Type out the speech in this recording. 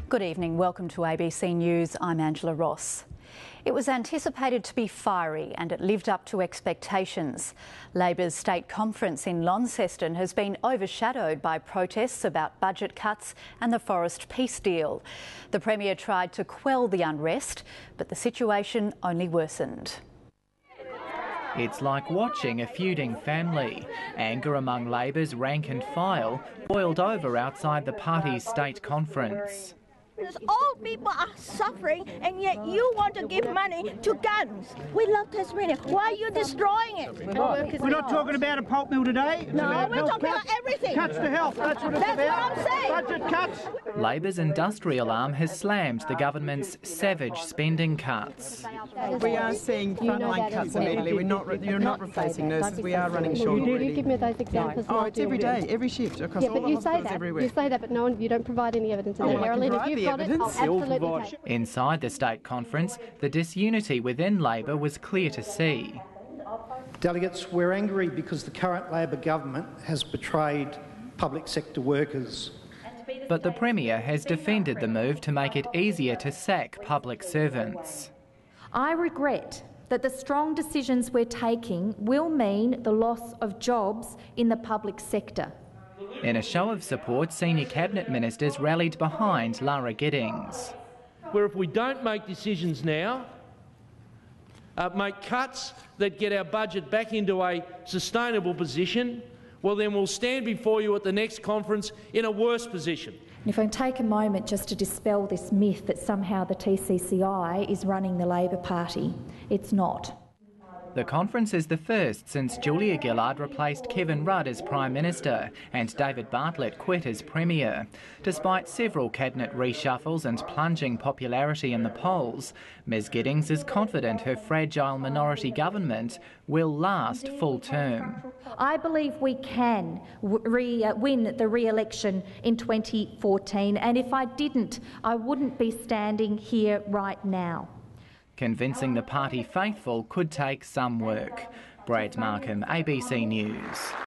Good evening, welcome to ABC News. I'm Angela Ross. It was anticipated to be fiery and it lived up to expectations. Labor's state conference in Launceston has been overshadowed by protests about budget cuts and the forest peace deal. The Premier tried to quell the unrest, but the situation only worsened. It's like watching a feuding family. Anger among Labor's rank and file boiled over outside the party's state conference. All people are suffering and yet you want to give money to guns. We love Tasmania. Why are you destroying it? We're not talking about a pulp mill today. No, we're talking about everything. Cuts to health, that's what it's about. That's what I'm saying. Budget cuts. Labor's industrial arm has slammed the government's savage spending cuts. We are seeing frontline cuts immediately. You're not replacing nurses. We are running short already. You give me those examples. Oh, it's every day, every shift across all the hospitals everywhere. You say that, but you don't provide any evidence of that. Marilyn, if you've got it, I'll absolutely take it. Inside the state conference, the disunity within Labor was clear to see. Delegates, we're angry because the current Labor government has betrayed public sector workers. But the Premier has defended the move to make it easier to sack public servants. I regret that the strong decisions we're taking will mean the loss of jobs in the public sector. In a show of support, senior cabinet ministers rallied behind Lara Giddings. Where if we don't make decisions now, make cuts that get our budget back into a sustainable position, well then we'll stand before you at the next conference in a worse position. And if I can take a moment just to dispel this myth that somehow the TCCI is running the Labor Party, it's not. The conference is the first since Julia Gillard replaced Kevin Rudd as Prime Minister and David Bartlett quit as Premier. Despite several cabinet reshuffles and plunging popularity in the polls, Ms Giddings is confident her fragile minority government will last full term. I believe we can win the re-election in 2014, and if I didn't, I wouldn't be standing here right now. Convincing the party faithful could take some work. Brad Markham, ABC News.